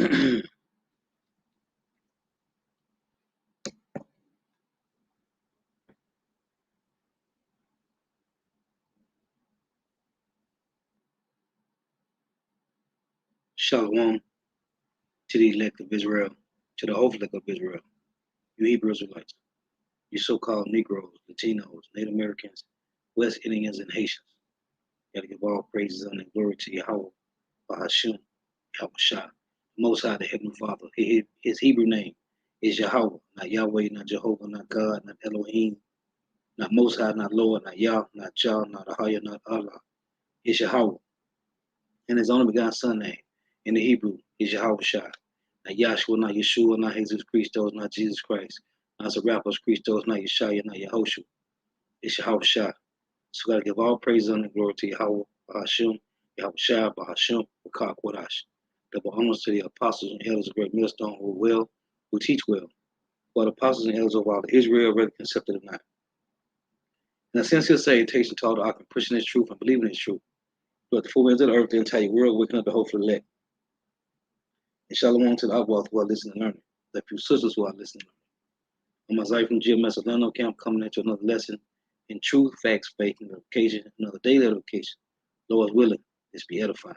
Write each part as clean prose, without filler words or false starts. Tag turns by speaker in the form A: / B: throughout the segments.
A: Shalom to the elect of Israel, to the elect of Israel, you Hebrew Israelites, you so-called Negroes, Latinos, Native Americans, West Indians, and Haitians. You gotta give all praises and glory to Yahweh, Bahashim, Yahweh Shah, Most High, the Heavenly Father. His Hebrew name is Yahweh, not Yahweh, not Jehovah, not God, not Elohim, not Most High, not Lord, not Yah, not Jah, not Ahaya, not Allah. It's Yahweh. And his only begotten son name in the Hebrew is Yahweh Shah. Not Yahshua, not Yeshua, not Jesus Christos, not Jesus Christ, not Serapos Christos, not Yeshua, not Yehoshua. It's Yahweh Shah. So we gotta give all praise and glory to Yahweh, Bahashim, Yahweh Shah, Bahashim, Bakak Wadash. Double honors to the apostles and elders of Great Millstone who teach well. While the apostles and elders of all Israel already accepted or not. And a sincere salutation to all the Akim pushing this truth and believing this truth. But the full winds of the earth, the entire world, waking up the hopeful elect. And shalom to the Abwath who are listening and learning. The few sisters who are listening and learning. I'm Isaiah from GMS Atlanta Camp coming into another lesson in truth, facts, faith, and edification, another daily edification. Lord's willing, let's be edifying.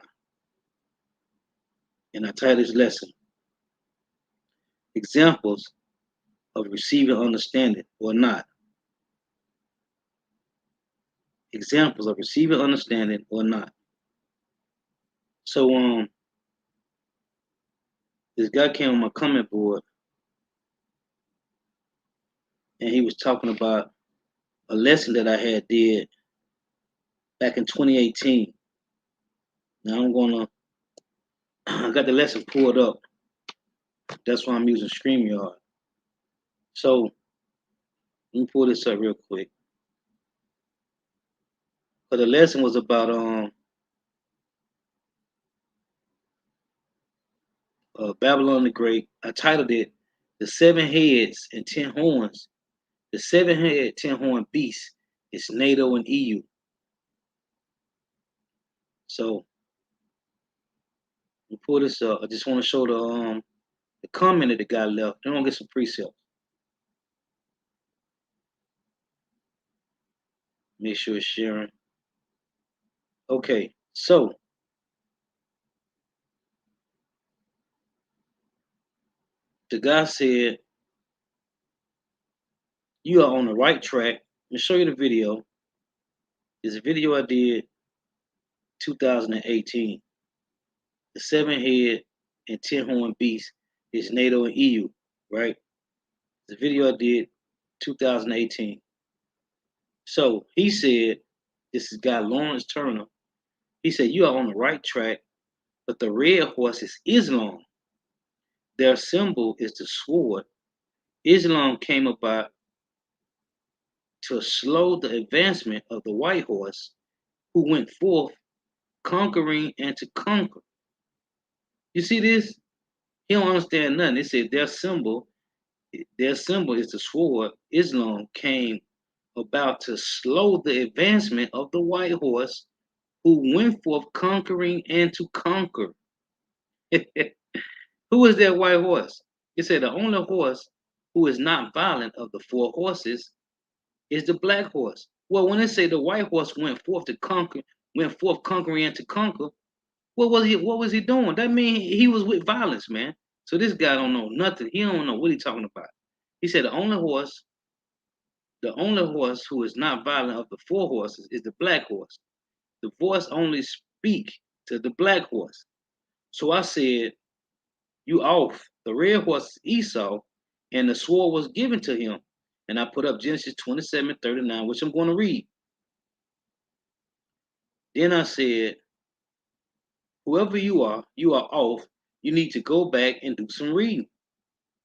A: And I title this lesson, Examples of Receiving Understanding or Not. Examples of receiving understanding or not. So this guy came on my comment board and he was talking about a lesson that I had did back in 2018. Now I got the lesson pulled up. That's why I'm using StreamYard. So let me pull this up real quick. But the lesson was about Babylon the Great. I titled it The 7 Heads and 10 Horns. The 7-head, 10-horn beast is NATO and EU. So let me pull this up. I just want to show the comment that the guy left. Then I'll get some precepts. Make sure it's sharing. Okay, so the guy said, you are on the right track. Let me show you the video. This video I did 2018. The 7-head and 10-horn beast is NATO and EU, right? The video I did 2018. So he said, this is guy Lawrence Turner. He said, you are on the right track, but the red horse is Islam. Their symbol is the sword. Islam came about to slow the advancement of the white horse who went forth conquering and to conquer. You see this? He don't understand nothing. They said their symbol is the sword. Islam came about to slow the advancement of the white horse who went forth conquering and to conquer. Who is that white horse? It said the only horse who is not violent of the 4 horses is the black horse. Well, when they say the white horse went forth to conquer, went forth conquering and to conquer, what was he doing? That means he was with violence, man. So this guy don't know nothing. He don't know what he's talking about. He said the only horse who is not violent of the 4 horses is the black horse. The voice only speak to the black horse. So I said, you off. The red horse is Esau, and the sword was given to him. And I put up Genesis 27:39, which I'm going to read. Then I said, whoever you are off. You need to go back and do some reading.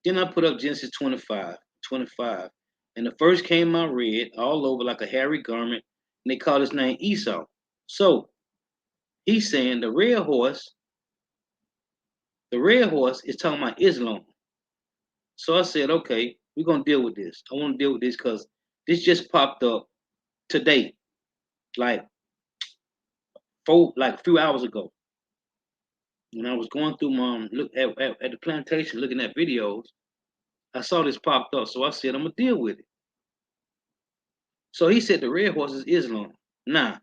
A: Then I put up Genesis 25. And the first came out red all over like a hairy garment, and they called his name Esau. So he's saying the red horse is talking about Islam. So I said, okay, we're going to deal with this. I want to deal with this because this just popped up today, like a few hours ago. When I was going through my look at the plantation, looking at videos, I saw this popped up. So I said, I'm gonna deal with it. So he said the red horse is Islam. Now,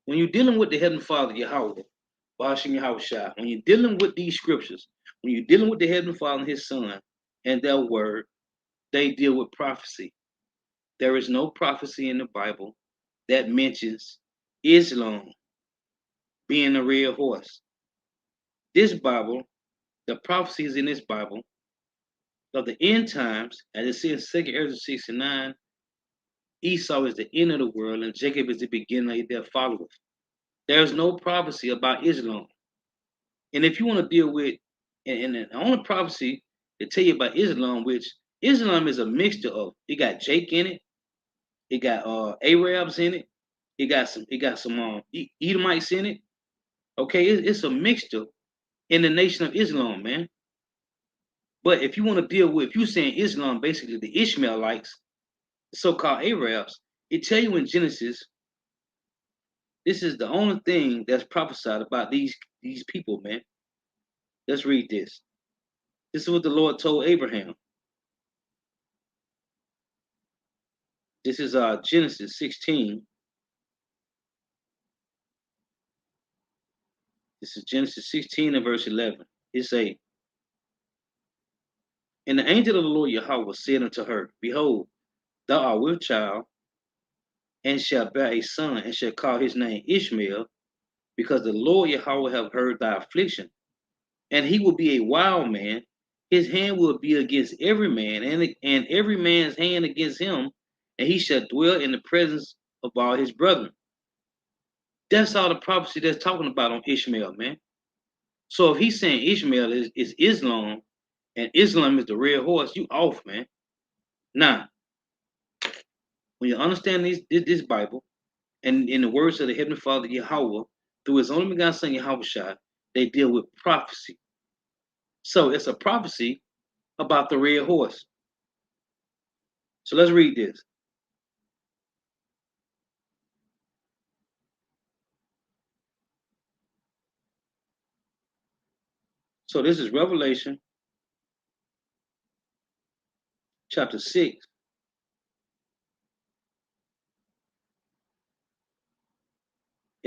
A: when you're dealing with the Heavenly Father, Yahweh, Bashim Yahweh Shai, when you're dealing with these scriptures, when you're dealing with the Heavenly Father and His Son and their word, they deal with prophecy. There is no prophecy in the Bible that mentions Islam being a red horse. This Bible, the prophecies in this Bible of the end times, as it says in 2 Ezra 69, Esau is the end of the world and Jacob is the beginning of their followers. There's no prophecy about Islam. And if you want to deal with, and the only prophecy to tell you about Islam, which Islam is a mixture of, it got Jake in it, it got Arabs in it, it got some Edomites in it. Okay, it's a mixture in the nation of Islam, man. But if you want to deal with, if you're saying Islam, basically the Ishmaelites, the so-called Arabs, it tell you in Genesis, this is the only thing that's prophesied about these people, man. Let's read this. This is what the Lord told Abraham. This is Genesis 16. This is Genesis 16 and verse 11. It say, and the angel of the Lord Yahweh said unto her, behold, thou art with child, and shalt bear a son, and shall call his name Ishmael, because the Lord Yahweh have heard thy affliction. And he will be a wild man. His hand will be against every man, and every man's hand against him, and he shall dwell in the presence of all his brethren. That's all the prophecy that's talking about on Ishmael, man. So if he's saying Ishmael is Islam, and Islam is the red horse, you off, man. Now, when you understand this Bible, and in the words of the Heavenly Father Yahweh, through his only begotten Son Yahweh Shai, they deal with prophecy. So it's a prophecy about the red horse. So let's read this. So this is Revelation chapter 6.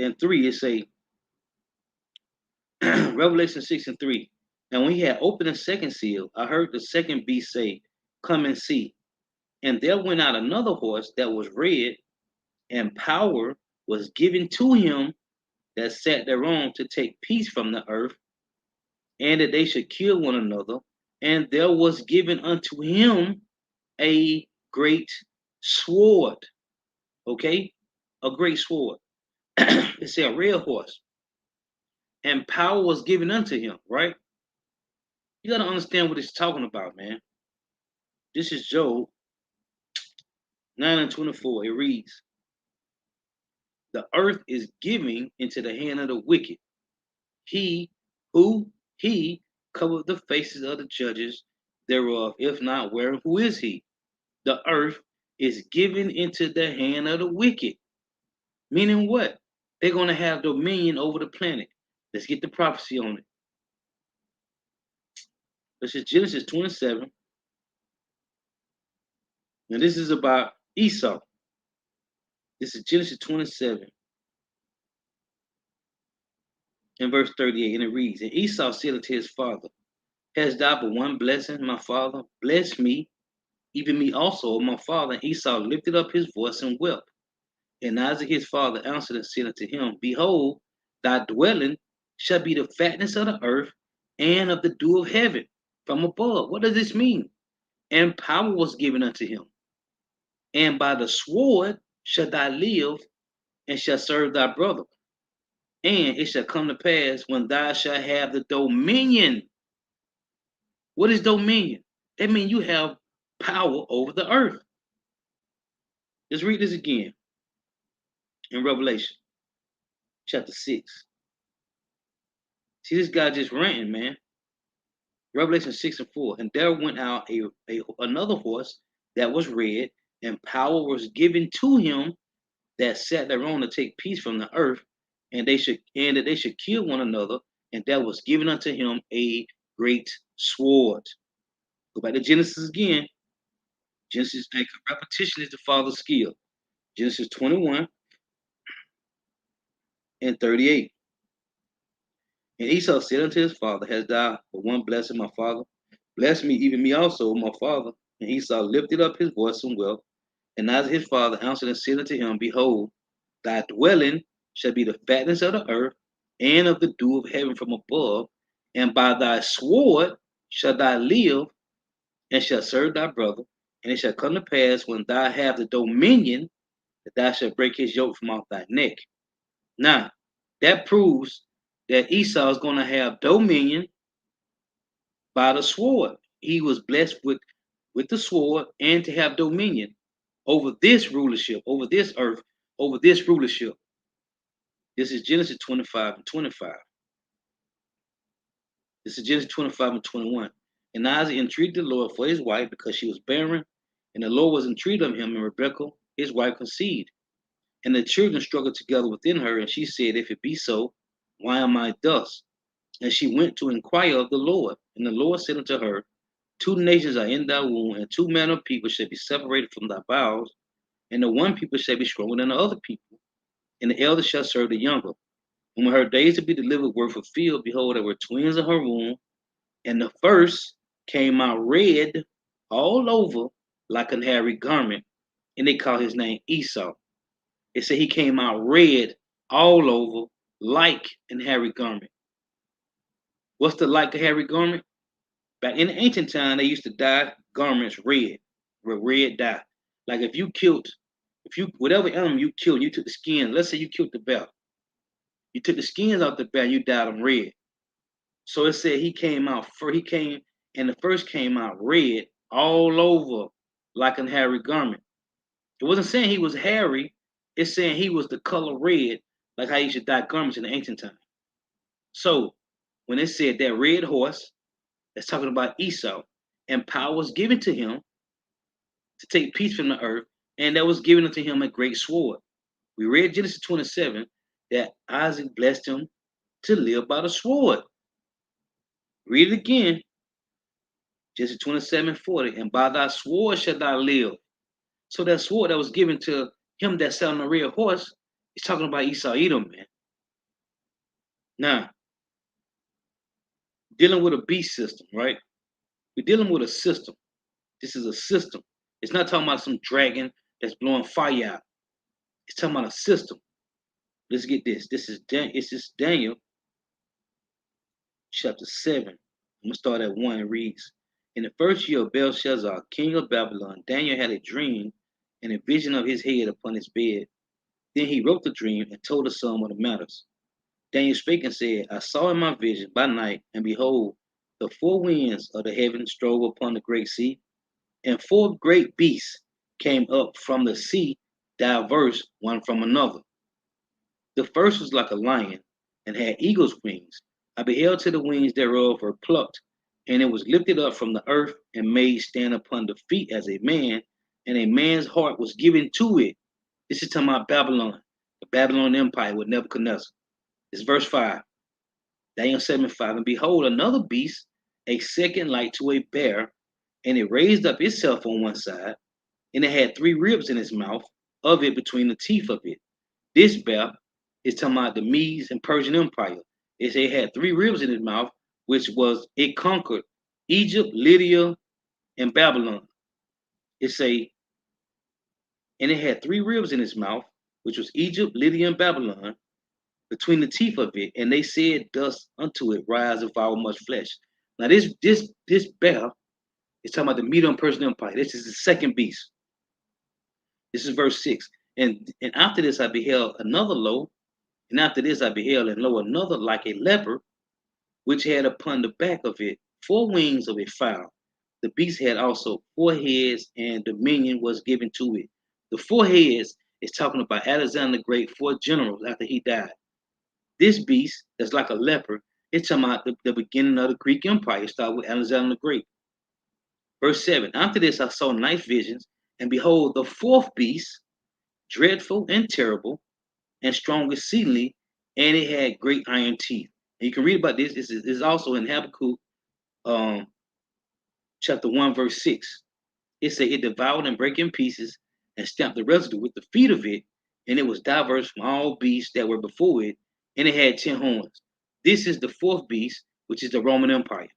A: And 3, it say, Revelation 6 and 3. And when he had opened the second seal, I heard the second beast say, come and see. And there went out another horse that was red, and power was given to him that sat thereon to take peace from the earth, and that they should kill one another. And there was given unto him a great sword. Okay? A great sword. It's a red horse. And power was given unto him, right? You got to understand what it's talking about, man. This is Job 9 and 24. It reads, the earth is giving into the hand of the wicked. He covered the faces of the judges thereof, if not, where who is he? The earth is given into the hand of the wicked. Meaning what? They're going to have dominion over the planet. Let's get the prophecy on it. This is Genesis 27. And this is about Esau. This is Genesis 27 and verse 38. And it reads, and Esau said unto his father, hast thou but one blessing, my father? Bless me, even me also, my father. And Esau lifted up his voice and wept. And Isaac his father answered and said unto him, behold, thy dwelling shall be the fatness of the earth and of the dew of heaven from above. What does this mean? And power was given unto him. And by the sword shall thou live, and shall serve thy brother. And it shall come to pass when thou shalt have the dominion. What is dominion? That means you have power over the earth. Let's read this again in Revelation chapter 6. See, this guy just ranting, man. Revelation 6 and 4. And there went out another horse that was red, and power was given to him that sat thereon to take peace from the earth, and that they should kill one another. and there was given unto him a great sword. Go back to Genesis again. Genesis, repetition is the father's skill. Genesis 21 and 38. And Esau said unto his father, Hast thou for one blessed my father? Bless me, even me also, my father. And Esau lifted up his voice and wept. And Isaac his father answered and said unto him, Behold, thy dwelling shall be the fatness of the earth, and of the dew of heaven from above, and by thy sword shall thou live, and shall serve thy brother. And it shall come to pass when thou have the dominion, that thou shalt break his yoke from off thy neck. Now, that proves that Esau is going to have dominion by the sword. He was blessed with the sword and to have dominion over this rulership, over this earth, over this rulership. This is Genesis 25 and 25. This is Genesis 25 and 21. And Isaac entreated the Lord for his wife because she was barren, and the Lord was entreated of him, and Rebekah, his wife, conceived. And the children struggled together within her, and she said, If it be so, why am I thus? And she went to inquire of the Lord. And the Lord said unto her, Two nations are in thy womb, and two manner of people shall be separated from thy bowels, and the one people shall be stronger than the other people, and the elder shall serve the younger. And when her days to be delivered were fulfilled, behold, there were twins in her womb, and the first came out red all over like an hairy garment, and they call his name Esau. It said he came out red all over like an hairy garment. What's the like a hairy garment? Back in the ancient time, they used to dye garments red, with red dye. Like if you whatever animal you killed, you took the skin. Let's say you killed the bear. You took the skins off the bear, you dyed them red. So it said he came out, and the first came out red all over like a hairy garment. It wasn't saying he was hairy. It's saying he was the color red, like how you should dye garments in the ancient time. So when it said that red horse, that's talking about Esau, and power was given to him to take peace from the earth, and that was given unto him a great sword. We read Genesis 27 that Isaac blessed him to live by the sword. Read it again. Genesis 27:40. And by thy sword shalt thou live. So that sword that was given to him that sat on the red horse is talking about Esau Edom, man. Now, dealing with a beast system, right? We're dealing with a system. This is a system. It's not talking about some dragon that's blowing fire out. It's talking about a system. Let's get this. This is Daniel chapter 7. I'm going to start at 1. It reads, In the first year of Belshazzar, king of Babylon, Daniel had a dream and a vision of his head upon his bed. Then he wrote the dream and told the sum of the matters. Daniel spake and said, I saw in my vision by night, and behold, the four winds of the heaven strove upon the great sea, and four great beasts came up from the sea, diverse one from another. The first was like a lion, and had eagle's wings. I beheld till the wings thereof were plucked, and it was lifted up from the earth, and made stand upon the feet as a man, and a man's heart was given to it. This is talking about Babylon, the Babylon Empire with Nebuchadnezzar. It's verse 5. Daniel 7:5. And behold, another beast, a second like to a bear, and it raised up itself on one side, and it had three ribs in its mouth, of it between the teeth of it. This bear is talking about the Medes and Persian Empire. It had three ribs in its mouth, which was it conquered Egypt, Lydia, and Babylon. It say, and it had three ribs in its mouth, which was Egypt, Lydia, and Babylon, between the teeth of it, and they said thus unto it, Rise and devour much flesh. Now this bear is talking about the Medo and Persian Empire. This is the second beast. This is verse 6. And after this I beheld another lo, and after this I beheld, and lo, another like a leopard, which had upon the back of it four wings of a fowl. The beast had also four heads, and dominion was given to it. The four heads is talking about Alexander the Great, four generals after he died. This beast that's like a leopard, it's talking about the beginning of the Greek Empire. It started with Alexander the Great. Verse 7. After this I saw night visions, and behold, the fourth beast, dreadful and terrible, and strong exceedingly, and it had great iron teeth. And you can read about this. This is also in Habakkuk um, chapter 1, verse 6. It said it devoured and brake in pieces and stamped the residue with the feet of it, and it was diverse from all beasts that were before it, and it had 10 horns. This is the fourth beast, which is the Roman Empire.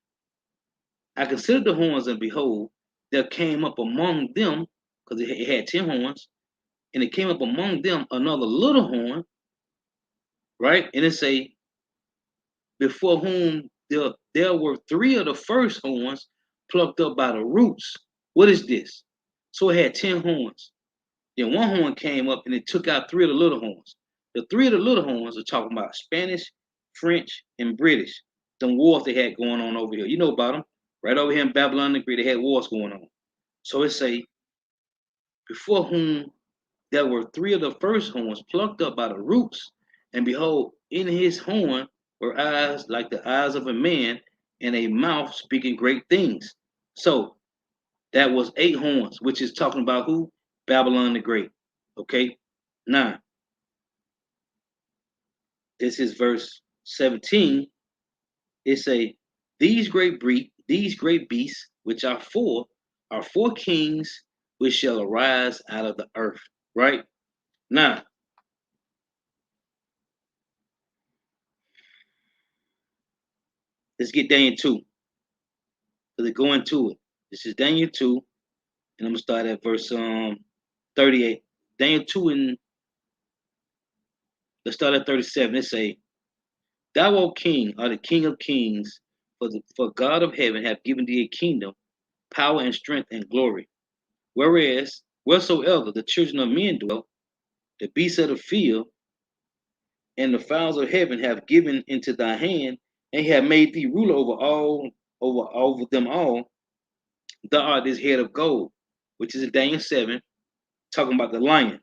A: I considered the horns, and behold, there came up among them, because it had 10 horns, and it came up among them another little horn, right? And it say, before whom there were three of the first horns plucked up by the roots. What is this? So it had 10 horns. Then one horn came up and it took out three of the little horns. The three of the little horns are talking about Spanish, French, and British. Them wars they had going on over here. You know about them. Right over here in Babylon the Great, they had wars going on. So it say, before whom there were three of the first horns plucked up by the roots, and behold, in his horn were eyes like the eyes of a man, and a mouth speaking great things. So that was 8 horns, which is talking about who? Babylon the Great. Okay. Now, this is verse 17. It say, these great beasts, which are four kings which shall arise out of the earth. Right? Now, let's get Daniel 2. Because they go into it. This is Daniel 2, and I'm gonna start at verse 38. Daniel 2 and let's start at 37. It say, thou, O king, art the king of kings, for God of heaven hath given thee a kingdom, power and strength and glory. Whereas, wheresoever the children of men dwell, the beasts of the field and the fowls of heaven have given into thy hand, and have made thee ruler over them all. Thou art this head of gold, which is in Daniel 7, talking about the lion.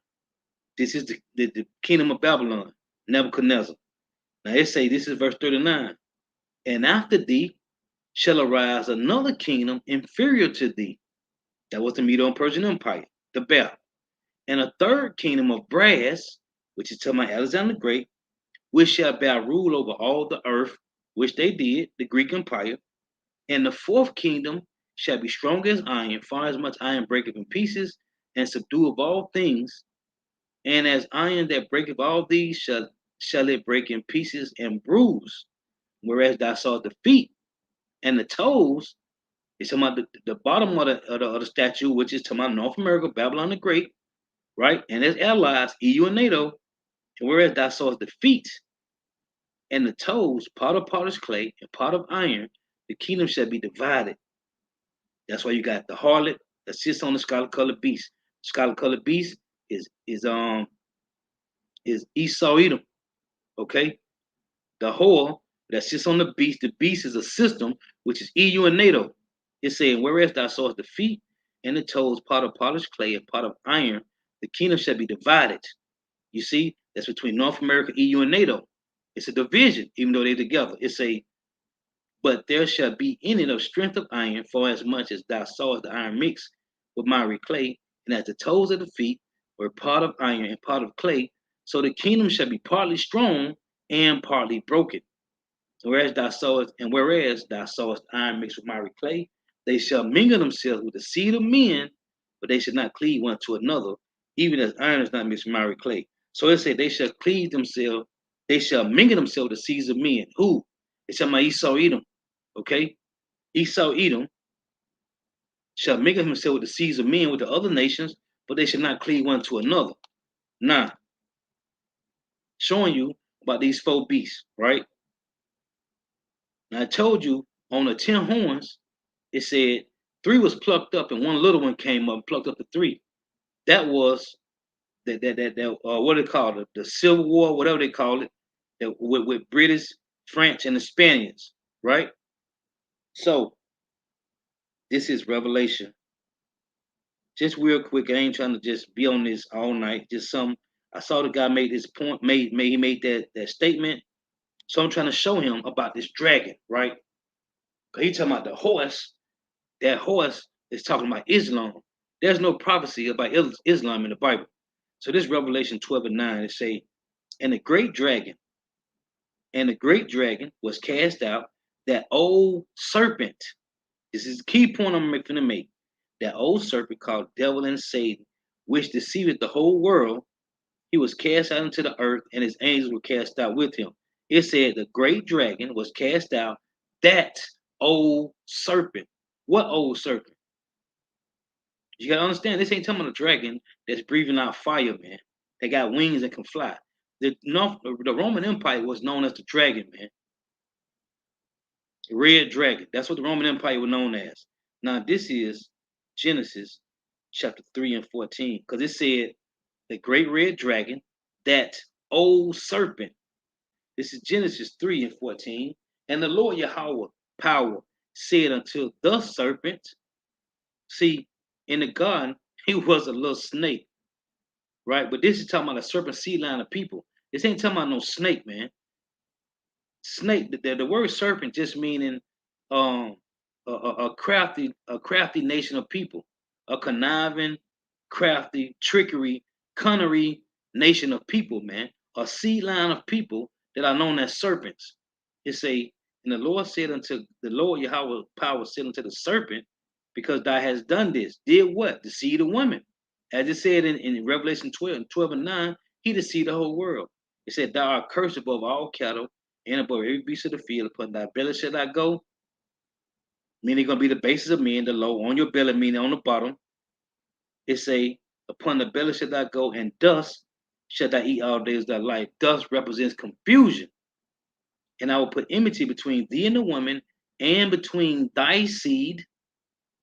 A: This is the kingdom of Babylon, Nebuchadnezzar. Now it say, this is verse 39. And after thee shall arise another kingdom inferior to thee. That was the Medo-Persian Empire, the Bel. And a third kingdom of brass, which is talking about Alexander the Great, which shall bear rule over all the earth, which they did, the Greek Empire. And the fourth kingdom shall be strong as iron, far as much iron breaketh in pieces, and subdue of all things. And as iron that breaketh all these shall it break in pieces and bruise. Whereas thou sawest the feet and the toes, it's talking about the bottom of the statue, which is talking about North America, Babylon the Great, right? And its allies, EU and NATO. And whereas thou sawest the feet and the toes, part of potter's clay and part of iron, the kingdom shall be divided. That's why you got the harlot that sits on the scarlet colored beast. Scarlet colored beast is Esau Edom. Okay, the whore that sits on the beast. The beast is a system which is EU and NATO. It's saying, whereas thou sawest the feet and the toes, part of polished clay and part of iron, the kingdom shall be divided. You see, that's between North America, EU, and NATO. It's a division, even though they're together. It's a, but there shall be in it of strength of iron, for as much as thou sawest the iron mixed with miry clay, and as the toes of the feet were part of iron and part of clay, so the kingdom shall be partly strong and partly broken. Whereas thou sawest iron mixed with miry clay, they shall mingle themselves with the seed of men, but they shall not cleave one to another, even as iron is not mixed with miry clay. So it said they shall cleave themselves, they shall mingle themselves with the seeds of men. Who? It's talking about Esau Edom. Okay? Esau Edom shall mingle himself with the seeds of men with the other nations, but they shall not cleave one to another. Now, showing you about these 4 beasts, right? Now I told you on the 10 horns, it said 3 was plucked up and one little one came up and plucked up the 3. That was what they call it, the Civil War, whatever they call it, with British, French, and the Spaniards, right? So this is Revelation. Just real quick, I ain't trying to just be on this all night. Just I saw the guy made his point, he made that statement. So I'm trying to show him about this dragon, right? Because he's talking about the horse. That horse is talking about Islam. There's no prophecy about Islam in the Bible. So this Revelation 12 and 9, it say, and the great dragon, And the great dragon was cast out, that old serpent. This is the key point I'm going to make. That old serpent called devil and Satan, which deceived the whole world. He was cast out into the earth, and his angels were cast out with him. It said the great dragon was cast out, that old serpent. What old serpent? You gotta understand, this ain't talking about a dragon that's breathing out fire, man. They got wings and can fly. The Roman Empire was known as the dragon, man. The red dragon. That's what the Roman Empire was known as. Now, this is Genesis chapter 3 and 14, because it said the great red dragon, that old serpent. This is Genesis 3 and 14. And the Lord Yahweh power said unto the serpent, see, in the garden, he was a little snake, right? But this is talking about a serpent seed line of people. This ain't talking about no snake, man. Snake, the word serpent just meaning um a crafty nation of people, a conniving, crafty, trickery, cunnery nation of people, man. A seed line of people that are known as serpents. It say, and the Lord said unto the Lord Yahweh power said unto the serpent, because thou hast done this, did what? Deceive the woman. As it said in Revelation 12 and 9, he deceived the whole world. It said, thou art cursed above all cattle and above every beast of the field. Upon thy belly shall thou go, meaning going to be the basis of men, the low, on your belly, meaning on the bottom. It say, upon the belly shall thou go, and dust shall thou eat all days of thy life. Dust represents confusion. And I will put enmity between thee and the woman, and between thy seed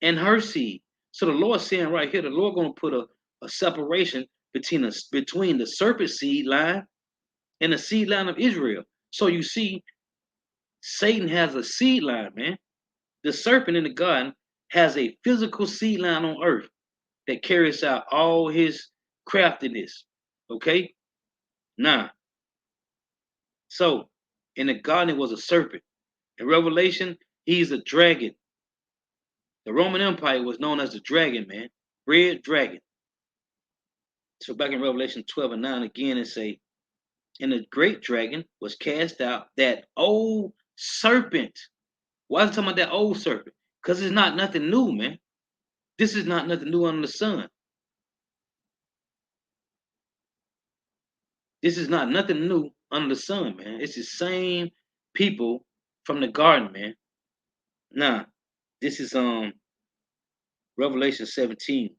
A: and her seed. So the Lord saying right here, the Lord going to put a separation between the serpent seed line and the seed line of Israel. So you see, Satan has a seed line, man. The serpent in the garden has a physical seed line on earth that carries out all his craftiness. Okay? Now, so in the garden it was a serpent. In Revelation, he's a dragon. The Roman Empire was known as the dragon, man. Red dragon. So back in Revelation 12 and 9 again, it say, and the great dragon was cast out, that old serpent. Why is it talking about that old serpent? Because it's not nothing new, man. This is not nothing new under the sun. This is not nothing new under the sun, man. It's the same people from the garden, man. Now, this is Revelation 17.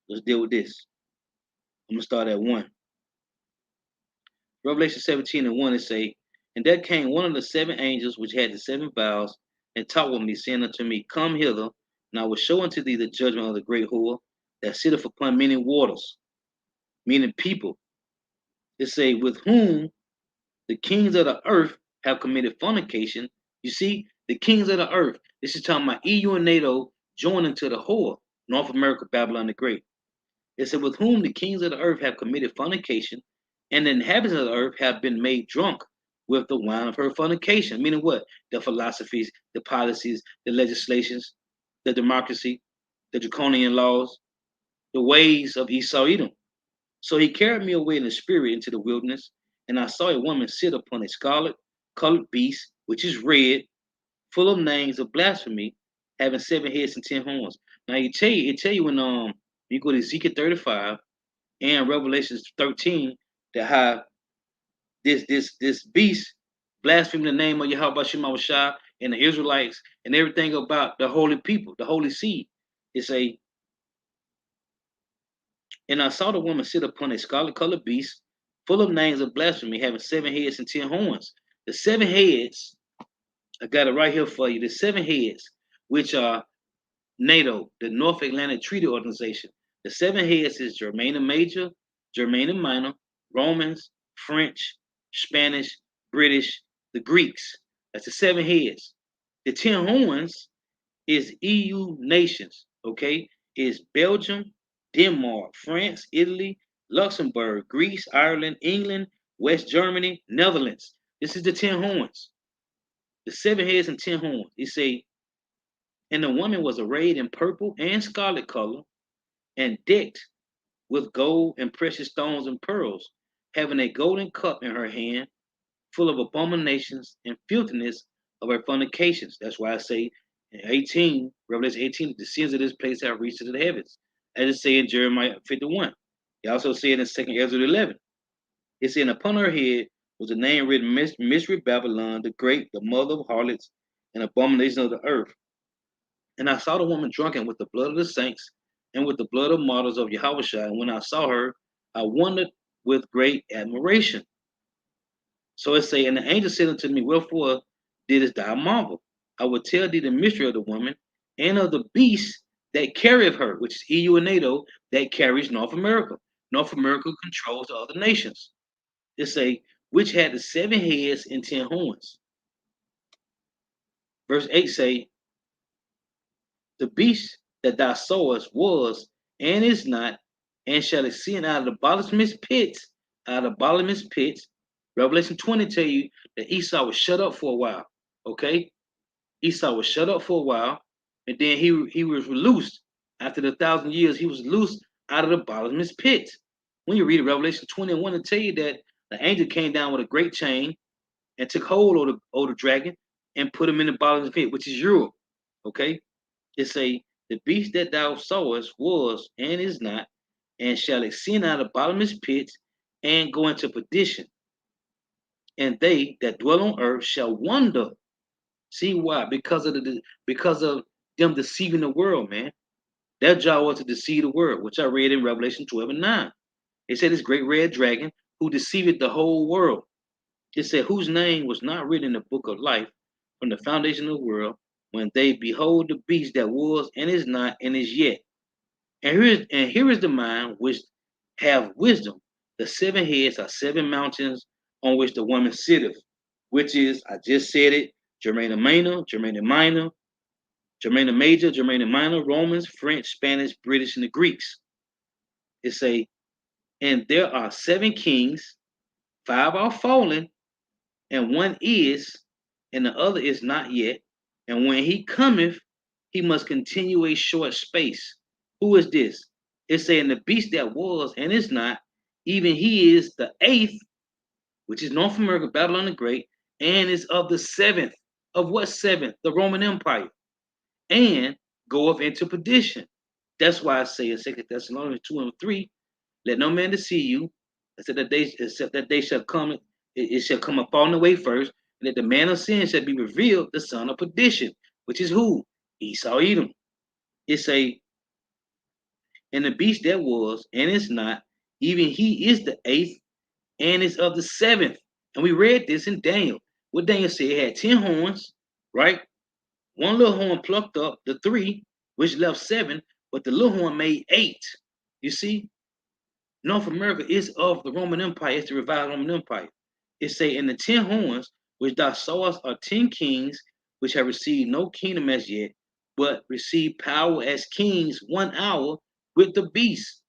A: Let's deal with this. I'm gonna start at 1. Revelation 17 and 1, it say, and there came one of the 7 angels which had the 7 vials, and talked with me, saying unto me, come hither, and I will show unto thee the judgment of the great whore that sitteth upon many waters, meaning people. It say, with whom the kings of the earth have committed fornication. You see, the kings of the earth. This is talking about EU and NATO joining to the whore, North America, Babylon the Great. It said, with whom the kings of the earth have committed fornication, and the inhabitants of the earth have been made drunk with the wine of her fornication. Meaning what? The philosophies, the policies, the legislations, the democracy, the draconian laws, the ways of Esau Edom. So he carried me away in the spirit into the wilderness, and I saw a woman sit upon a scarlet colored beast, which is red, full of names of blasphemy, having 7 heads and 10 horns. Now it tell you when you go to Ezekiel 35 and Revelation 13 that how this beast blasphemed the name of Yahweh Shema Shah and the Israelites and everything about the holy people, the holy seed. It's a and I saw the woman sit upon a scarlet colored beast, full of names of blasphemy, having 7 heads and 10 horns. The 7 heads, I got it right here for you. The 7 heads, which are NATO, the North Atlantic Treaty Organization. The 7 heads is Germania Major, Germania Minor, Romans, French, Spanish, British, the Greeks. That's the 7 heads. The 10 horns is EU nations, okay? Is Belgium, Denmark, France, Italy, Luxembourg, Greece, Ireland, England, West Germany, Netherlands. This is the 10 horns. The 7 heads and 10 horns. It say, and the woman was arrayed in purple and scarlet color, and decked with gold and precious stones and pearls, having a golden cup in her hand, full of abominations and filthiness of her fornications. That's why I say in 18, Revelation 18, the sins of this place have reached to the heavens. As it say in Jeremiah 51. He also said in 2nd Ezra 11. It said, upon her head was a name written, Mystery Babylon, the great, the mother of harlots, and abominations of the earth. And I saw the woman drunken with the blood of the saints and with the blood of martyrs of Yahushua. And when I saw her, I wondered with great admiration. So it say, and the angel said unto me, wherefore didst thou marvel? I will tell thee the mystery of the woman and of the beast that carrieth her, which is EU and NATO, that carries North America. North America controls the other nations. It say, which had the 7 heads and 10 horns. Verse 8 say, the beast that thou sawest was and is not, and shall ascend out of the bottomless pits, out of the bottomless pits. Revelation 20 tell you that Esau was shut up for a while. Okay? Esau was shut up for a while, and then he was released. After the 1,000 years, he was loosed out of the bottomless pit. When you read Revelation 21, it tell you that the angel came down with a great chain and took hold of the dragon and put him in the bottomless pit, which is Europe. Okay? It say, the beast that thou sawest was and is not, and shall ascend out of the bottomless pits and go into perdition. And they that dwell on earth shall wonder. See why? Because of them deceiving the world, man. Their job was to deceive the world, which I read in Revelation 12 and 9. It said this great red dragon who deceived the whole world. It said, whose name was not written in the book of life from the foundation of the world, when they behold the beast that was and is not and is yet. And here is the mind which have wisdom. The 7 heads are 7 mountains on which the woman sitteth, which is, I just said it, Germania Minor, Germania Minor, Germania Major, Germania Minor, Romans, French, Spanish, British, and the Greeks. It say, and there are 7 kings, 5 are fallen, and 1 is, and the other is not yet. And when he cometh, he must continue a short space. Who is this? It's saying the beast that was and is not, even he is the 8th, which is North America, Babylon the Great, and is of the 7th. Of what 7th? The Roman Empire. And goeth into perdition. That's why I say in 2 Thessalonians 2 and 3, let no man deceive you, except that they shall come, it shall come upon the way first, and that the man of sin shall be revealed, the son of perdition, which is who? Esau Edom. It say, and the beast that was and is not, even he is the 8th and is of the 7th. And we read this in Daniel. What Daniel said, it had 10 horns, right? 1 little horn plucked up, the 3, which left 7, but the little horn made 8. You see, North America is of the Roman Empire. It's the revived Roman Empire. It say, in the 10 horns, which thou sawest, are 10 kings, which have received no kingdom as yet, but receive power as kings 1 hour with the beast,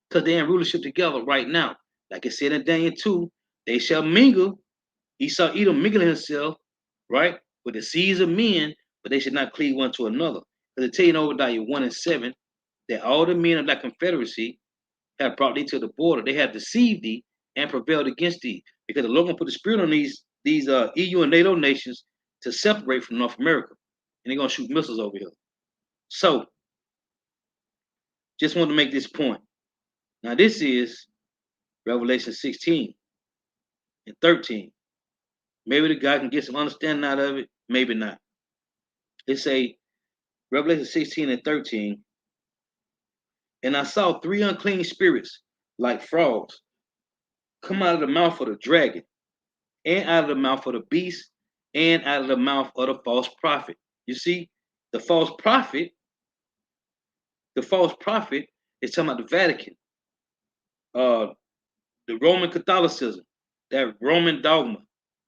A: because they're in rulership together right now. Like it said in Daniel 2, they shall mingle. Esau Edom mingling himself, right, with the seeds of men, but they should not cleave one to another. Because it tell you in Obadiah 1 and 7 that all the men of that confederacy have brought thee to the border. They have deceived thee and prevailed against thee, because the Lord gonna put the spirit on these EU and NATO nations to separate from North America, and they're gonna shoot missiles over here. So, just want to make this point. Now, this is Revelation 16 and 13. Maybe the guy can get some understanding out of it, maybe not. It say Revelation 16 and 13. And I saw 3 unclean spirits like frogs come out of the mouth of the dragon, and out of the mouth of the beast, and out of the mouth of the false prophet. You see, the false prophet is talking about the Vatican, the Roman Catholicism, that Roman dogma.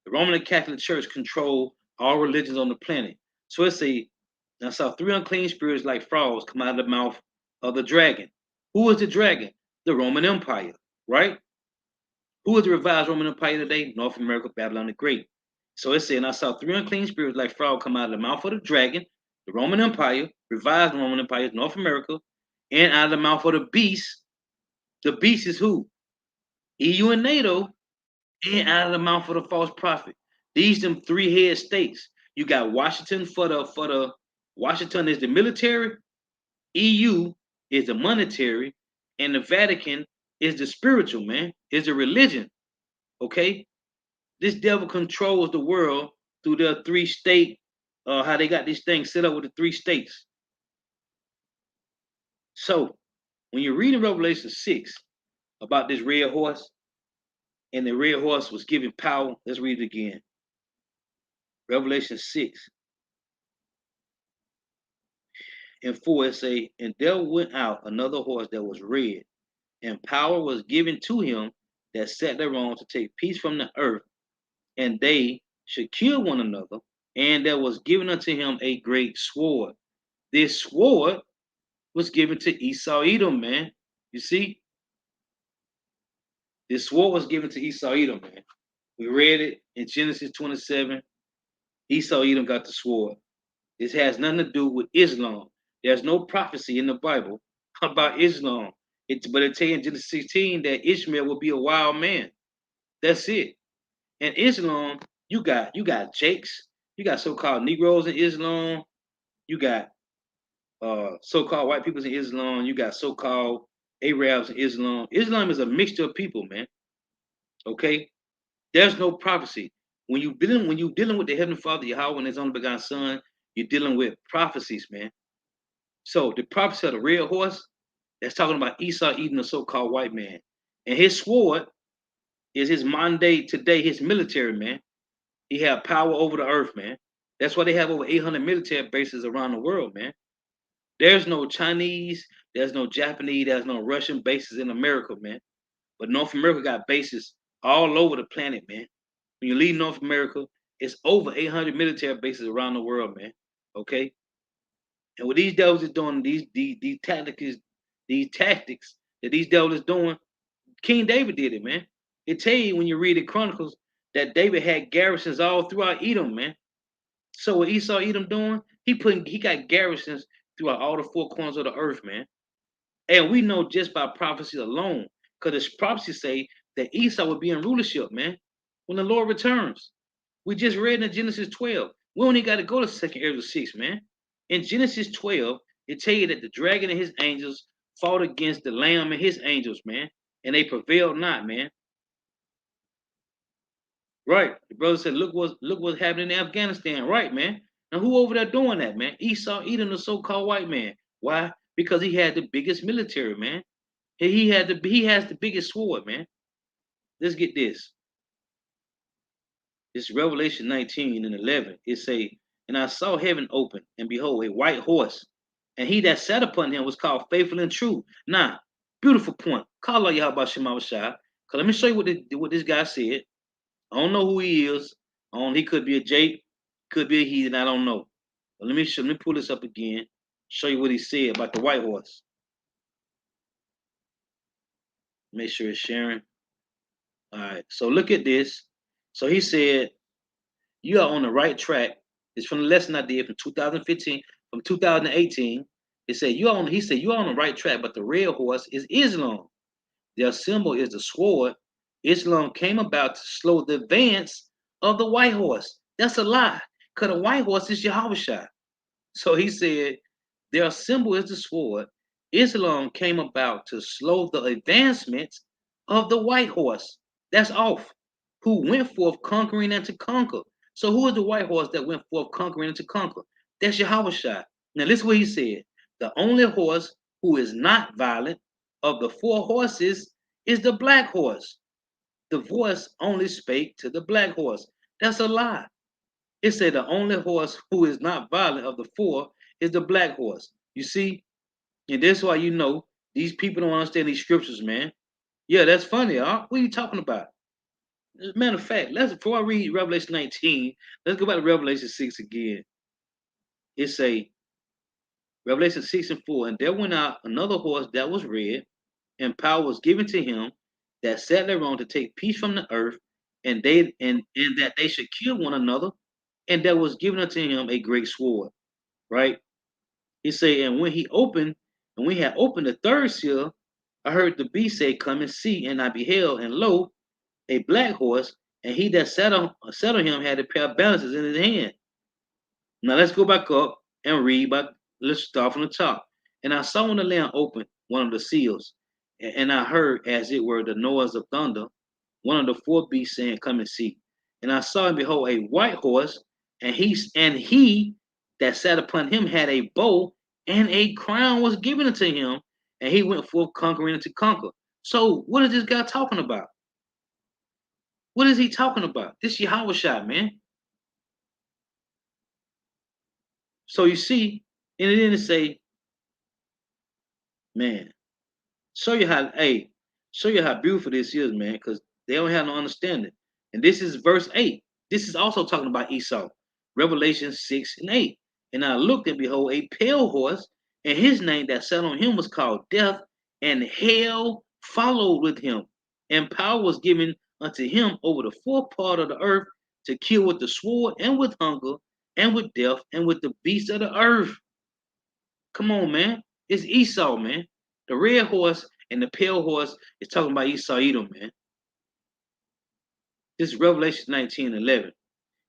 A: The Roman Catholic Church control all religions on the planet. So it say, I saw 3 unclean spirits like frogs come out of the mouth of the dragon. Who is the dragon? The Roman Empire, right? Who is the revised Roman Empire today? North America, Babylon the Great. So it said, and I saw 3 unclean spirits like frogs come out of the mouth of the dragon, the Roman Empire, revised Roman Empire, North America, and out of the mouth of the beast. The beast is who? EU and NATO, and out of the mouth of the false prophet. These them three head states. You got Washington for the Washington is the military, EU is the monetary, and the Vatican is the spiritual, man, is the religion. Okay? This devil controls the world through their three state, how they got these things set up with the three states. So when you're reading Revelation 6 about this red horse, and the red horse was given power, let's read it again. Revelation 6 and 4, it say, and there went out another horse that was red, and power was given to him that sat thereon to take peace from the earth, and they should kill one another, and there was given unto him a great sword. This sword was given to Esau Edom, man. You see, this sword was given to Esau Edom, man. We read it in Genesis 27. Esau Edom got the sword. This has nothing to do with Islam. There's no prophecy in the Bible about Islam. But it tells you in Genesis 16 that Ishmael will be a wild man. That's it. And Islam, you got Jakes, you got so-called Negroes in Islam, you got so-called white people in Islam, you got so-called Arabs in Islam. Islam is a mixture of people, man. Okay? There's no prophecy. When you dealing with the Heavenly Father, Yahweh, and His only begotten Son, you're dealing with prophecies, man. So the prophecy of the red horse, that's talking about Esau eating a so-called white man. And his sword is his modern day today, his military, man. He had power over the earth, man. That's why they have over 800 military bases around the world, man. There's no Chinese, there's no Japanese, there's no Russian bases in America, man. But North America got bases all over the planet, man. When you leave North America, it's over 800 military bases around the world, man. Okay? And what these devils is doing, these tactics that these devils is doing, King David did it, man. It tell you when you read the Chronicles that David had garrisons all throughout Edom, man. So what Esau Edom doing? He got garrisons throughout all the four corners of the earth, man. And we know just by prophecy alone, because this prophecy say that Esau will be in rulership, man, when the Lord returns. We just read in Genesis 12. We only got to go to 2nd Ezra 6, man. In Genesis 12, it tell you that the dragon and his angels fought against the lamb and his angels, man, and they prevailed not, man. Right. The brother said, look what's happening in Afghanistan. Right, man. Now who over there doing that, man? Esau Edom, the so-called white man. Why? Because he had the biggest military, man. He has the biggest sword, man. Let's get this. This Revelation 19 and 11. It say, and I saw heaven open, and behold, a white horse, and he that sat upon him was called Faithful and True. Now, beautiful point. Call out Yahweh Shema Shai. Cause let me show you what this guy said. I don't know who he is. He could be a Jake, could be a heathen. I don't know. But let me pull this up again. Show you what he said about the white horse. Make sure it's sharing. All right. So look at this. So he said, "You are on the right track." It's from the lesson I did from 2015, from 2018. It said you are on. He said you are on the right track, but the red horse is Islam. Their symbol is the sword. Islam came about to slow the advance of the white horse. That's a lie, because the white horse is Yahushua. So he said their symbol is the sword. Islam came about to slow the advancements of the white horse. That's off. Who went forth conquering and to conquer. So who is the white horse that went forth conquering and to conquer? That's Yahushua. Now listen what he said. The only horse who is not violent of the four horses is the black horse. The voice only spake to the black horse. That's a lie. It said the only horse who is not violent of the four is the black horse. You see? And that's why you know these people don't understand these scriptures, man. Yeah, that's funny, huh? What are you talking about? As a matter of fact, before I read Revelation 19, let's go back to Revelation 6 again. It say, Revelation 6 and 4, and there went out another horse that was red, and power was given to him that sat thereon to take peace from the earth, and that they should kill one another, and there was given unto him a great sword. Right? He say, and when we had opened the third seal, I heard the beast say, come and see, and I beheld, and lo, a black horse, and he that sat on him had a pair of balances in his hand. Now let's go back up and read, but let's start from the top. And I saw in the land open one of the seals, and I heard as it were the noise of thunder, one of the four beasts saying, "Come and see." And I saw and behold a white horse, and he that sat upon him had a bow, and a crown was given unto him, and he went forth conquering and to conquer. So what is this guy talking about? What is he talking about? This Yahweh shot, man. So you see, and it didn't say, man, show you how beautiful this is, man, because they don't have no understanding. And this is verse 8. This is also talking about Esau. Revelation 6 and 8. And I looked and behold a pale horse, and his name that sat on him was called Death, and hell followed with him. And power was given unto him over the fourth part of the earth to kill with the sword and with hunger and with death and with the beasts of the earth. Come on, man. It's Esau, man. The red horse and the pale horse is talking about Esau Edom, man. This is Revelation 19:11.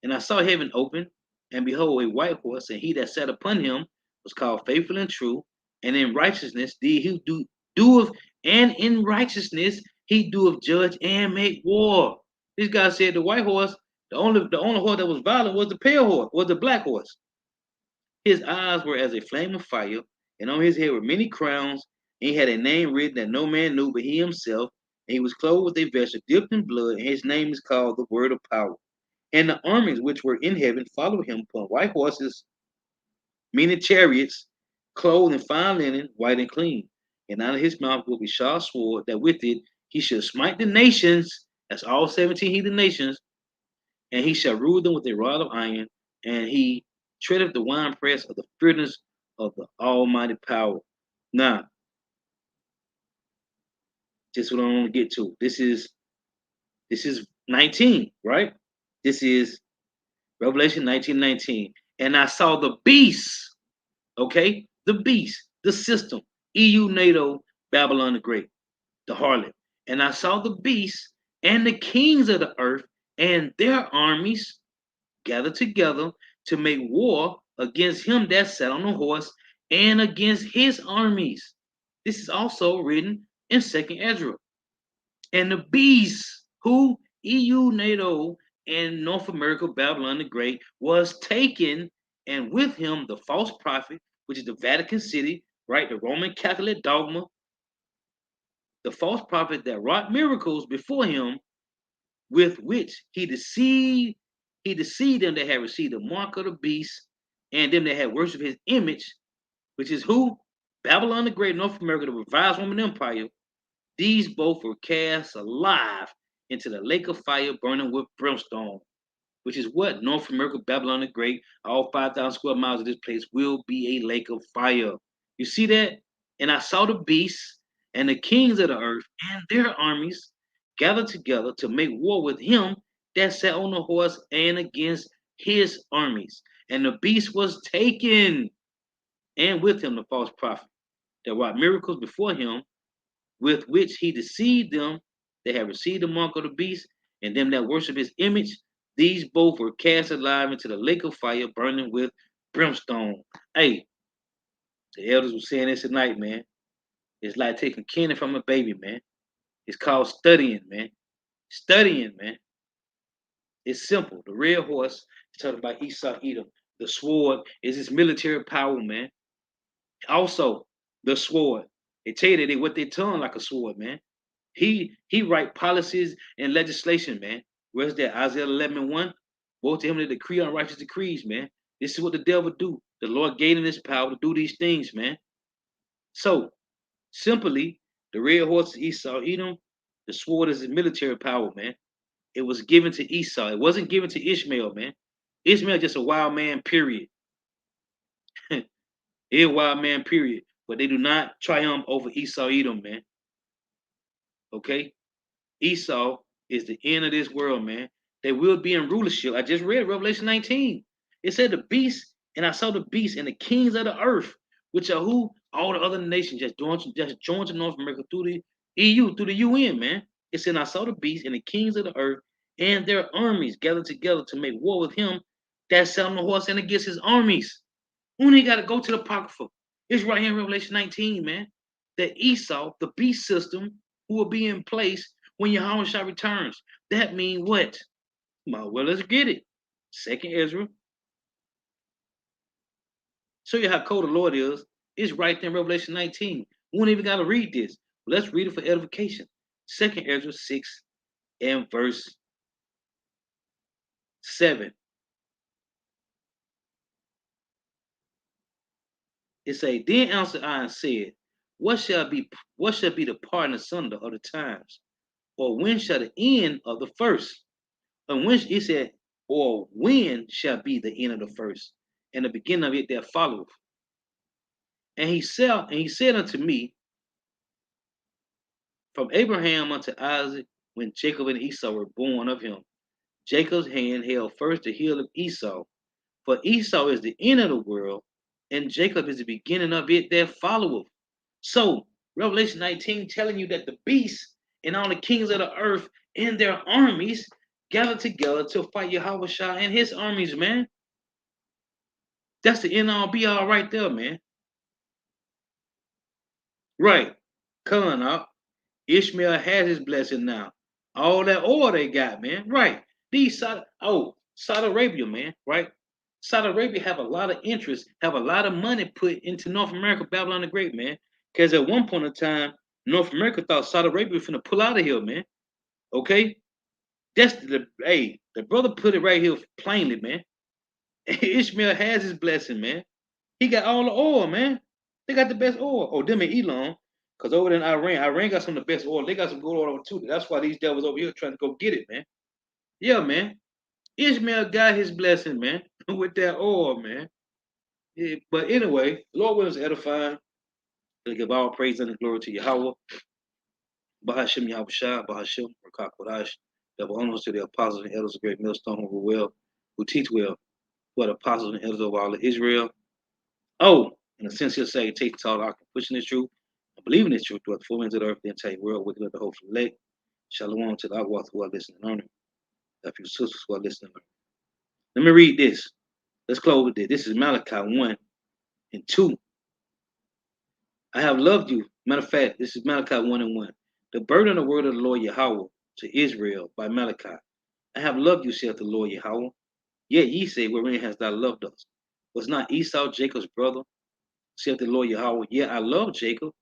A: And I saw heaven open, and behold, a white horse, and he that sat upon him was called Faithful and True, and in righteousness did he doeth, and in righteousness he doeth judge and make war. This guy said the white horse, the only horse that was violent was the pale horse, was the black horse. His eyes were as a flame of fire, and on his head were many crowns, and he had a name written that no man knew but he himself, and he was clothed with a vesture dipped in blood, and his name is called the Word of Power. And the armies which were in heaven followed him upon white horses, meaning chariots, clothed in fine linen, white and clean. And out of his mouth will be sharp sword, that with it he shall smite the nations, that's all 17 heathen nations, and he shall rule them with a rod of iron, and he treadeth the winepress of the fierceness of the Almighty power. Now, just what I want to get to. This is 19, right? This is Revelation 19:19. And I saw the beast, okay? The beast, the system, EU, NATO, Babylon the Great, the harlot. And I saw the beast and the kings of the earth and their armies gathered together to make war against him that sat on the horse and against his armies. This is also written in Second Ezra. And the beast, who EU, NATO, and North America, Babylon the Great, was taken, and with him the false prophet, which is the Vatican City, right? The Roman Catholic dogma, the false prophet that wrought miracles before him, with which he deceived them that had received the mark of the beast, and them that had worshipped his image, which is who? Babylon the Great, North America, the revised Roman Empire. These both were cast alive into the lake of fire burning with brimstone, which is what? North America, Babylon the Great, all 5,000 square miles of this place will be a lake of fire. You see that? And I saw the beasts and the kings of the earth and their armies gathered together to make war with him that sat on the horse and against his armies. And the beast was taken, and with him the false prophet that wrought miracles before him, with which he deceived them that have received the mark of the beast, and them that worship his image. These both were cast alive into the lake of fire, burning with brimstone. Hey, the elders were saying this tonight, man. It's like taking candy from a baby, man. It's called studying, man. Studying, man. It's simple. The red horse is talking about Esau Edom. The sword is his military power, man. Also, the sword. They tell you that they what they tongue like a sword, man. He write policies and legislation, man. Where's that? Isaiah 11:1. Woe to him that decree unrighteous decrees, man. This is what the devil do. The Lord gave him this power to do these things, man. So simply, the red horse is Esau, Edom. The sword is his military power, man. It was given to Esau. It wasn't given to Ishmael, man. Ishmael just a wild man, period. He a wild man, period. But they do not triumph over Esau, Edom, man. Okay? Esau is the end of this world, man. They will be in rulership. I just read Revelation 19. It said the beast, and I saw the beast and the kings of the earth, which are who? All the other nations just joined to North America through the EU, through the UN, man. It said, I saw the beast and the kings of the earth and their armies gathered together to make war with him that sat on the horse and against his armies. When he got to go to the Apocrypha. It's right here in Revelation 19, man. That Esau, the beast system, who will be in place when Yahushua returns. That means what? Well, let's get it. Second Ezra. Show you how cold the Lord is. It's right there in Revelation 19. We don't even got to read this. Let's read it for edification. Second Ezra 6 and verse 7. It say, then answered I and said, what shall be the pardon asunder of the times? Or when shall the end of the first? And when he said, or when shall be the end of the first, and the beginning of it that followeth? And he said unto me, from Abraham unto Isaac, when Jacob and Esau were born of him, Jacob's hand held first the heel of Esau, for Esau is the end of the world, and Jacob is the beginning of it that followeth. So Revelation 19 telling you that the beast and all the kings of the earth and their armies gathered together to fight Yahushua and his armies, man. That's the end all be all right there, man. Right. Coming up. Ishmael has his blessing now. All that oil they got, man. Right. Saudi Arabia, man. Right. Saudi Arabia have a lot of interest, have a lot of money put into North America, Babylon the Great, man. Because at one point in time, North America thought Saudi Arabia was finna pull out of here, man. Okay? That's the brother put it right here plainly, man. Ishmael has his blessing, man. He got all the oil, man. They got the best oil. Oh, them and Elon. Because over in Iran got some of the best oil. They got some good oil too. That's why these devils over here trying to go get it, man. Yeah, man. Ishmael got his blessing, man, with that oil, man. Yeah, but anyway, Lord willing is edifying. To give all praise and glory to Yahweh. Bahashim Yahushua, Bahashim, Rakak Kodash. Double honors to the apostles and elders of great millstone who well, who teach well, who are the apostles and elders of all of Israel. Oh, in a sense, he'll say, take the talk, pushing this truth, and believing this truth throughout the full ends of the earth, the entire world, wicked of the whole elect. Shalom to the Agwath who are listening and learning. A few sisters who are listening and learning. Let me read this. Let's close with this. This is Malachi 1 and 2. I have loved you. Matter of fact, this is Malachi 1 and 1. The burden of the word of the Lord Yahweh to Israel by Malachi. I have loved you, saith the Lord Yahweh. Yet ye say, wherein hast thou loved us? Was not Esau Jacob's brother? Saith the Lord Yahweh. Yet I loved Jacob,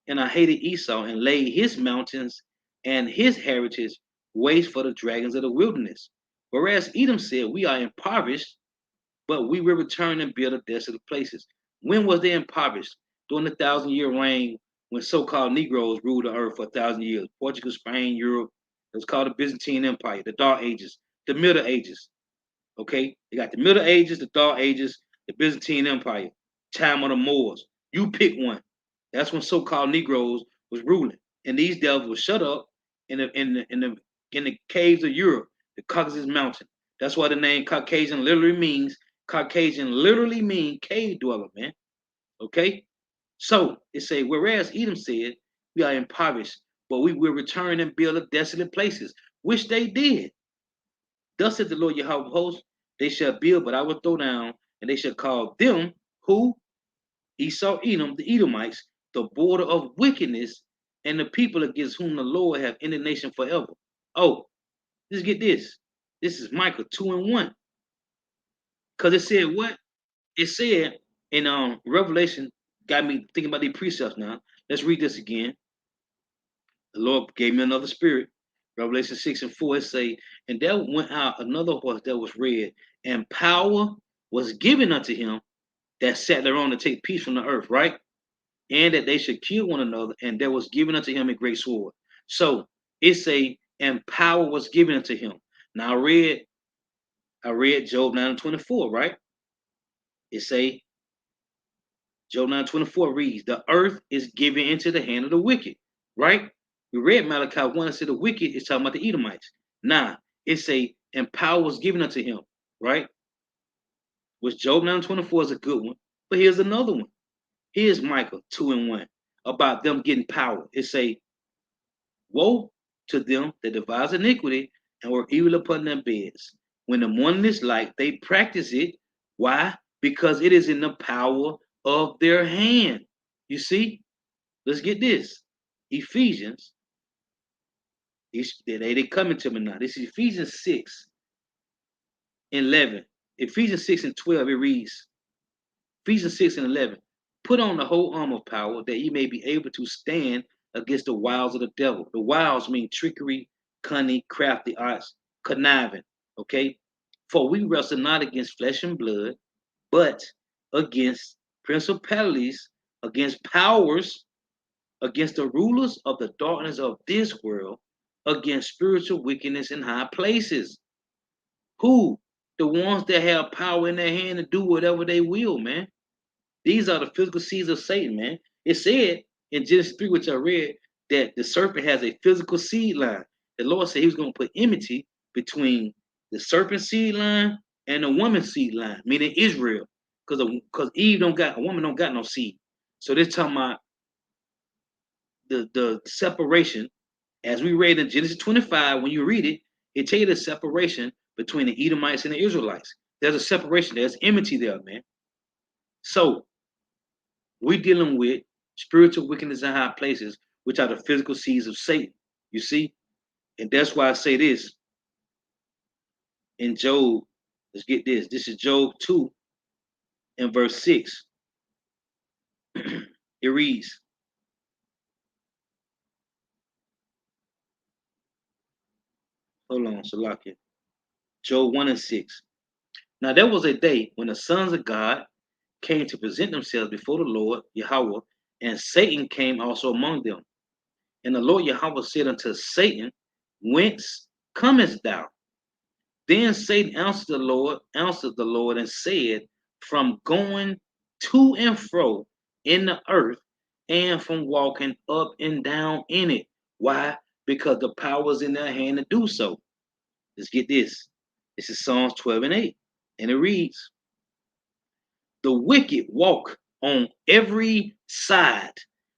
A: and I hated Esau, and laid his mountains and his heritage waste for the dragons of the wilderness. Whereas Edom said, we are impoverished, but we will return and build a desolate places. When was they impoverished? During the 1,000-year reign when so-called Negroes ruled the earth for 1,000 years. Portugal, Spain, Europe. It was called the Byzantine Empire, the Dark Ages, the Middle Ages. Okay? You got the Middle Ages, the Dark Ages, the Byzantine Empire, time of the Moors. You pick one. That's when so-called Negroes was ruling. And these devils were shut up in the caves of Europe, the Caucasus Mountain. That's why the name Caucasian literally means cave dweller, man. Okay? So it say, whereas Edom said, we are impoverished, but we will return and build up desolate places, which they did. Thus said the Lord Yahweh of hosts, they shall build, but I will throw down, and they shall call them, who? Esau, Edom, the Edomites, the border of wickedness, and the people against whom the Lord have indignation forever. Oh, let's get this. This is Micah 2 and 1. Because it said what? It said in Revelation, got me thinking about these precepts now. Let's read this again. The Lord gave me another spirit. Revelation 6 and 4, it say, and there went out another horse that was red, and power was given unto him that sat thereon to take peace from the earth, right? And that they should kill one another, and there was given unto him a great sword. So it say, and power was given unto him. Now I read Job 9:24, right? It say, Job 9:24 reads, the earth is given into the hand of the wicked, right? We read Malachi 1 and said the wicked is talking about the Edomites. Now, it say, and power was given unto him, right? Which Job 9:24 is a good one. But here's another one. Here's Micah 2 and 1 about them getting power. It say, woe to them that devise iniquity and work evil upon their beds. When the morning is light, they practice it. Why? Because it is in the power of their hand. You see? Let's get this. Ephesians. They coming to me now. This is Ephesians 6 and 11. Ephesians 6 and 12, it reads, Ephesians 6 and 11. Put on the whole armor of power that ye may be able to stand against the wiles of the devil. The wiles mean trickery, cunning, crafty arts, conniving. Okay? For we wrestle not against flesh and blood, but against principalities, against powers, against the rulers of the darkness of this world, against spiritual wickedness in high places. Who? The ones that have power in their hand to do whatever they will, man. These are the physical seeds of Satan, man. It said in Genesis 3, which I read, that the serpent has a physical seed line. The Lord said he was going to put enmity between the serpent seed line and the woman seed line, meaning Israel. Because Eve a woman don't got no seed. So they're talking about the separation. As we read in Genesis 25, when you read it, it tell you the separation between the Edomites and the Israelites. There's a separation. There's enmity there, man. So we're dealing with spiritual wickedness in high places, which are the physical seeds of Satan. You see? And that's why I say this in Job. Let's get this. This is Job 2 and verse 6. It reads, hold on, Salakia. Job 1 and 6. Now there was a day when the sons of God came to present themselves before the Lord Yahweh, and Satan came also among them. And the Lord Yahweh said unto Satan, whence comest thou? Then Satan answered the Lord and said, from going to and fro in the earth and from walking up and down in it. Why? Because the power is in their hand to do so. Let's get this. This is Psalms 12 and 8. And it reads, the wicked walk on every side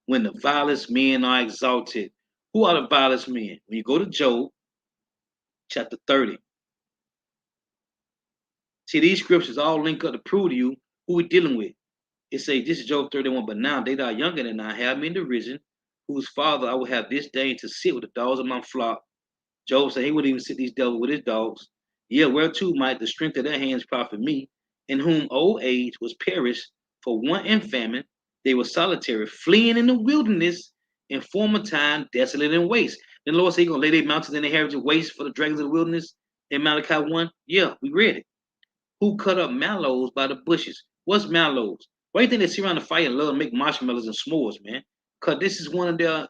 A: when the vilest men are exalted. Who are the vilest men? When you go to Job chapter 30, see, these scriptures all link up to prove to you who we're dealing with. It says, this is Job 31, but now they that are younger than I have me in derision, whose father I will have this day to sit with the dogs of my flock. Job said he wouldn't even sit these devils with his dogs. Yeah, whereto might the strength of their hands profit me, in whom old age was perished for want and famine. They were solitary, fleeing in the wilderness in former time, desolate and waste. Then the Lord said, he's going to lay their mountains in the heritage waste for the dragons of the wilderness in Malachi 1. Yeah, we read it. Who cut up mallows by the bushes? What's mallows? Why do you think they sit around the fire and love to make marshmallows and s'mores, man? Because this is one of their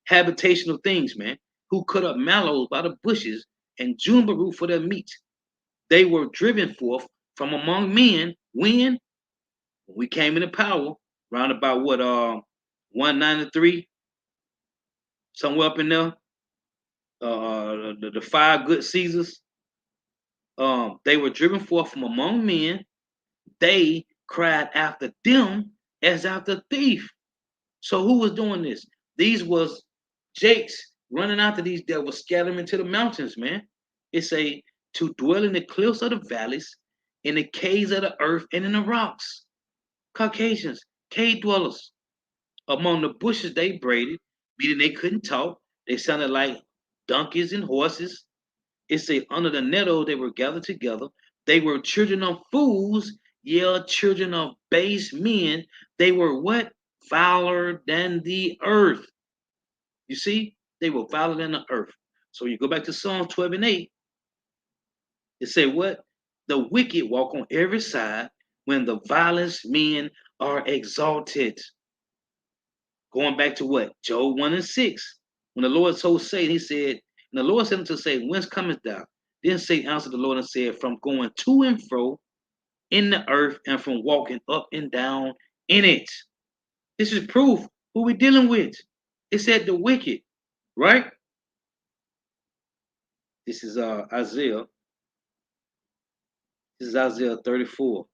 A: habitational things, man. Who cut up mallows by the bushes and juniper root for their meat. They were driven forth from among men when we came into power, round about what 193, somewhere up in there. The five good Caesars. They were driven forth from among men. They cried after them as after thief. So who was doing this? These was Jakes running after these devils, scattering them into the mountains, man. It's a to dwell in the cliffs of the valleys, in the caves of the earth, and in the rocks. Caucasians, cave dwellers. Among the bushes they braided, meaning they couldn't talk. They sounded like donkeys and horses. It's a under the nettle they were gathered together. They were children of fools, yeah, children of base men. They were what? Fouler than the earth. You see, they were fouler than the earth. So you go back to Psalms 12 and 8. It say what? The wicked walk on every side when the vilest men are exalted. Going back to what? Job 1 and 6. When the Lord told Satan, he said, and the Lord said unto Satan, whence comest thou? Then Satan answered the Lord and said, from going to and fro in the earth and from walking up and down in it. This is proof who we're dealing with. It said the wicked, right? This is Isaiah. This is Isaiah 34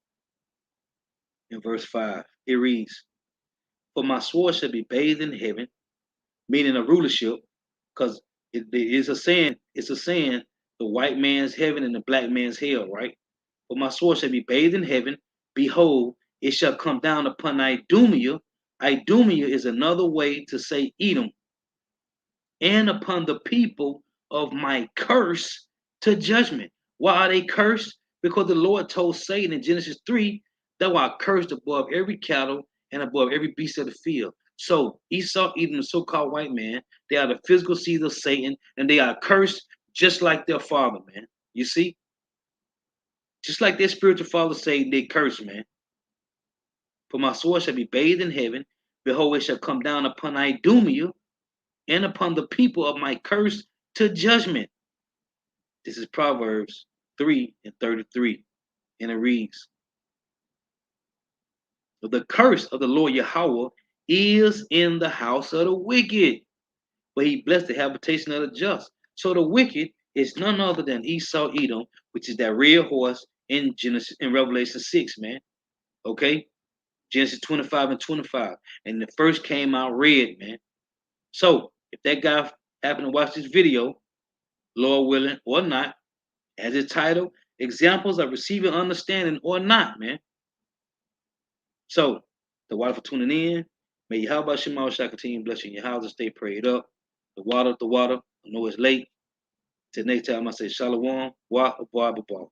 A: in verse 5. It reads, for my sword shall be bathed in heaven, meaning a rulership, Because it is a saying, the white man's heaven and the black man's hell, right? For my sword shall be bathed in heaven. Behold, it shall come down upon Idumea. Idumea is another way to say Edom, and upon the people of my curse to judgment. Why are they cursed? Because the Lord told Satan in Genesis 3 that I cursed above every cattle and above every beast of the field. So Esau, Edom, the so-called white man, they are the physical seed of Satan, and they are cursed just like their father, man. You see? Just like their spiritual father Satan, they curse, man. For my sword shall be bathed in heaven. Behold, it shall come down upon Idumea and upon the people of my curse to judgment. This is Proverbs 3:33. And it reads, the curse of the Lord Yahweh is in the house of the wicked, but he blessed the habitation of the just. So the wicked is none other than Esau Edom, which is that red horse in Revelation 6, man. Okay? Genesis 25:25. And the first came out red, man. So if that guy happened to watch this video, Lord willing or not, as its title, examples of receiving understanding or not, man. So, the water for tuning in. May Yahweh Shema Shah continue blessing your houses. Stay prayed up. The water. I know it's late. Till next time, I say Shalom. Wa, ba, ba, ba.